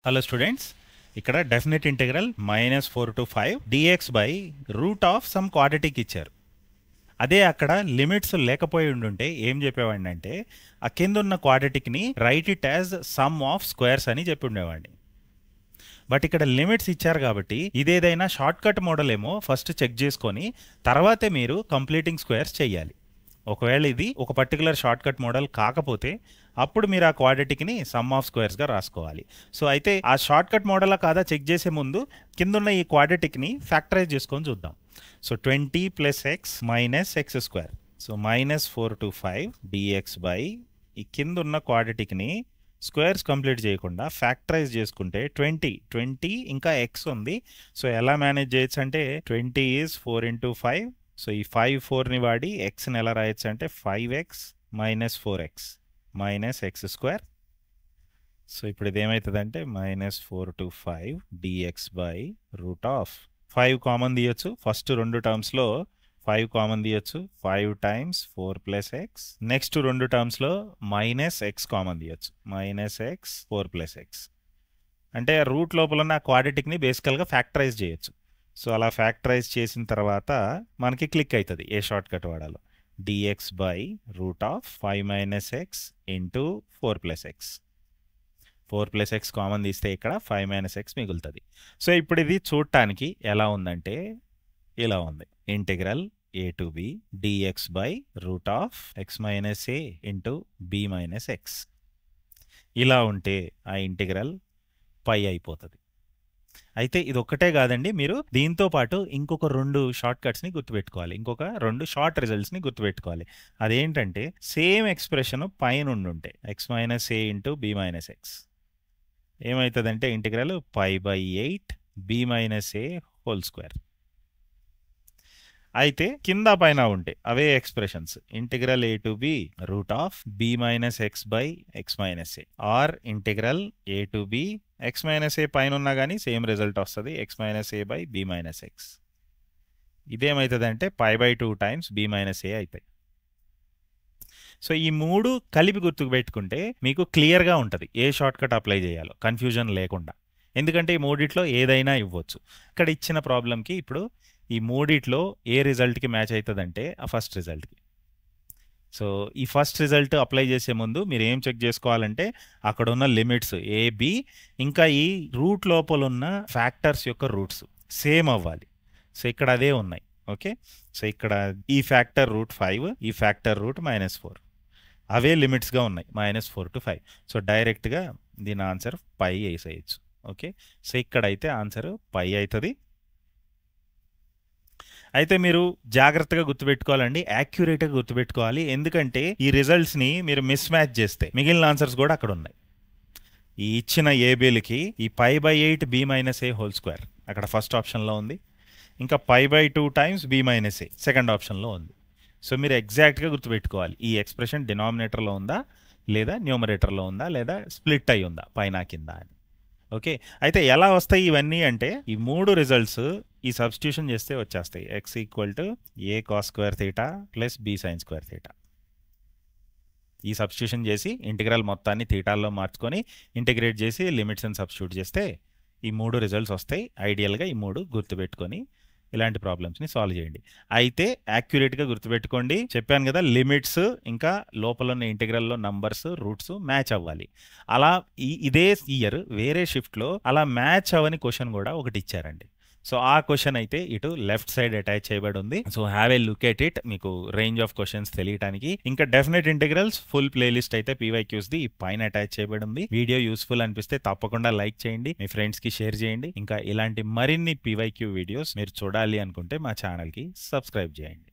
Hello students, ఇక్కడ definite integral -4 to 5 dx by root of some quadratic ఇచ్చారు. అదే అక్కడ లిమిట్స్ లేకపోయి ఉండుంటే ఏం చెప్పేవాడిని అంటే ఆ కింద ఉన్న క్వాడ్రటిక్ని write it as sum of squares అని చెప్పి ఉండేవాడిని. బట్ ఇక్కడ లిమిట్స్ ఇచ్చారు కాబట్టి ఇదేదైనా షార్ట్ కట్ మోడల్ ఏమో ఫస్ట్ చెక్ చేసుకొని తర్వాతే మీరు కంప్లీటింగ్ స్క్వేర్స్ చేయాలి. ఒకవేళ ఇది ఒక పర్టికులర్ షార్ట్ కట్ మోడల్ కాకపోతే అప్పుడు మీరు ఆ క్వాడ్రటిక్ని సమ్ ఆఫ్ స్క్వేర్స్గా రాసుకోవాలి. సో అయితే ఆ షార్ట్ కట్ మోడలా కాదా చెక్ చేసే ముందు కిందున్న ఈ క్వాడ్రటిక్ని ఫ్యాక్టరైజ్ చేసుకొని చూద్దాం. So 20 + x - x². So -4 to 5 dx by ఈ కిందున్న క్వాడ్రటిక్ని స్క్వేర్స్ కంప్లీట్ చేయకుండా ఫ్యాక్టరైజ్ చేసుకుంటే 20 ఇంకా x ఉంది. సో ఎలా మేనేజ్ చేయొచ్చు అంటే 20 ఈజ్ 4 × 5. సో ఈ 5 4ని వాడి xని ఎలా రాయొచ్చు అంటే 5x - 4x - x². సో ఇప్పుడు ఇది ఏమవుతుందంటే -4 to 5 dx by root of 5 common తీయొచ్చు. ఫస్ట్ రెండు టర్మ్స్లో 5 కామన్ తీయొచ్చు. 5 × 4 + x. నెక్స్ట్ రెండు టర్మ్స్లో -x కామన్ తీయొచ్చు. -x 4 + x అంటే రూట్ లోపల ఉన్న క్వాడ్రటిక్ని బేసికల్గా ఫ్యాక్టరైజ్ చేయొచ్చు. సో అలా ఫ్యాక్టరైజ్ చేసిన తర్వాత మనకి క్లిక్ అవుతుంది ఏ షార్ట్ కట్ వాడాలో. dx by root of 5 - x into 4 + x. 4 + x common తీస్తే ఇక్కడ 5 - x మిగులుతుంది. సో ఇప్పుడు ఇది చూడటానికి ఎలా ఉందంటే ఇలా ఉంది. Integral a to b dx by root of x - a into b - x. ఇలా ఉంటే ఆ ఇంటిగ్రల్ పై అయిపోతుంది. అయితే ఇది ఒక్కటే కాదండి, మీరు దీంతో పాటు ఇంకొక రెండు షార్ట్ కట్స్ని గుర్తుపెట్టుకోవాలి. ఇంకొక రెండు షార్ట్ రిజల్ట్స్ని గుర్తుపెట్టుకోవాలి. అదేంటంటే సేమ్ ఎక్స్ప్రెషన్ పైన ఉండుంటే x - a into b - x ఏమవుతుందంటే integral π/8 b - a whole square. అయితే కింద పైన ఉంటే అవే expressions integral a to b root of b - x by x - a or integral a to b x - a పైన ఉన్నా కానీ సేమ్ రిజల్ట్ వస్తుంది x - a by b - x. ఇదేమవుతుందంటే π/2 టైమ్స్ b - a అవుతాయి. సో ఈ మూడు కలిపి గుర్తుకు పెట్టుకుంటే మీకు క్లియర్గా ఉంటుంది ఏ షార్ట్ కట్ అప్లై చేయాలో కన్ఫ్యూజన్ లేకుండా. ఎందుకంటే ఈ మూడిట్లో ఏదైనా ఇవ్వచ్చు. ఇక్కడ ఇచ్చిన ప్రాబ్లంకి ఇప్పుడు ఈ మూడిట్లో ఏ రిజల్ట్కి మ్యాచ్ అవుతుందంటే ఆ ఫస్ట్ రిజల్ట్కి. సో ఈ ఫస్ట్ రిజల్ట్ అప్లై చేసే ముందు మీరు ఏం చెక్ చేసుకోవాలంటే అక్కడ ఉన్న లిమిట్స్ a b ఇంకా ఈ రూట్ లోపల ఉన్న ఫ్యాక్టర్స్ యొక్క రూట్స్ సేమ్ అవ్వాలి. సో ఇక్కడ అదే ఉన్నాయి. ఓకే, సో ఇక్కడ ఈ ఫ్యాక్టర్ రూట్ 5, ఈ ఫ్యాక్టర్ రూట్ -4 అవే లిమిట్స్గా ఉన్నాయి -4 to 5. సో డైరెక్ట్గా దీని ఆన్సర్ π వేసేయచ్చు. ఓకే, సో ఇక్కడైతే ఆన్సర్ π అవుతుంది. అయితే మీరు జాగ్రత్తగా గుర్తుపెట్టుకోవాలండి, యాక్యురేట్గా గుర్తుపెట్టుకోవాలి. ఎందుకంటే ఈ రిజల్ట్స్ని మీరు మిస్ మ్యాచ్ చేస్తే మిగిలిన ఆన్సర్స్ కూడా అక్కడ ఉన్నాయి. ఈ ఇచ్చిన ఏబీలకి ఈ π/8 b - a హోల్ స్క్వేర్ అక్కడ ఫస్ట్ ఆప్షన్లో ఉంది. ఇంకా π/2 టైమ్స్ b - a సెకండ్ ఆప్షన్లో ఉంది. సో మీరు ఎగ్జాక్ట్గా గుర్తుపెట్టుకోవాలి ఈ ఎక్స్ప్రెషన్ డినామినేటర్లో ఉందా లేదా న్యూమరేటర్లో ఉందా లేదా స్ప్లిట్ అయి ఉందా పైన కింద అని. ఓకే, అయితే ఎలా వస్తాయి ఇవన్నీ అంటే ఈ మూడు రిజల్ట్స్ ఈ సబ్స్టిట్యూషన్ చేస్తే వచ్చేస్తాయి. x = a cos² + b sin². ఈ సబ్స్టిట్యూషన్ చేసి ఇంటిగ్రల్ మొత్తాన్ని థీటాల్లో మార్చుకొని ఇంటిగ్రేట్ చేసి లిమిట్స్ అని సబ్స్టిట్యూట్ చేస్తే ఈ మూడు రిజల్ట్స్ వస్తాయి. ఐడియల్గా ఈ మూడు గుర్తుపెట్టుకొని ఇలాంటి ప్రాబ్లమ్స్ని సాల్వ్ చేయండి. అయితే యాక్యురేట్గా గుర్తుపెట్టుకోండి, చెప్పాను కదా లిమిట్స్ ఇంకా లోపల ఉన్న ఇంటిగ్రల్లో నంబర్స్ రూట్స్ మ్యాచ్ అవ్వాలి. అలా ఇదే ఇయర్ వేరే షిఫ్ట్లో అలా మ్యాచ్ అవ్వని క్వశ్చన్ కూడా ఒకటి ఇచ్చారండి. సో ఆ క్వశ్చన్ అయితే ఇటు లెఫ్ట్ సైడ్ అటాచ్ చేయబడి ఉంది. So have a look at it, మీకు రేంజ్ ఆఫ్ క్వశ్చన్స్ తెలియడానికి. ఇంకా డెఫినెట్ ఇంటిగ్రల్స్ ఫుల్ ప్లేలిస్ట్ అయితే PYQsది పైన అటాచ్ చేయబడి ఉంది. వీడియో యూస్ఫుల్ అనిపిస్తే తప్పకుండా లైక్ చేయండి, మీ ఫ్రెండ్స్కి షేర్ చేయండి. ఇంకా ఇలాంటి మరిన్ని PYQ వీడియోస్ మీరు చూడాలి అనుకుంటే మా ఛానల్కి సబ్స్క్రైబ్ చేయండి.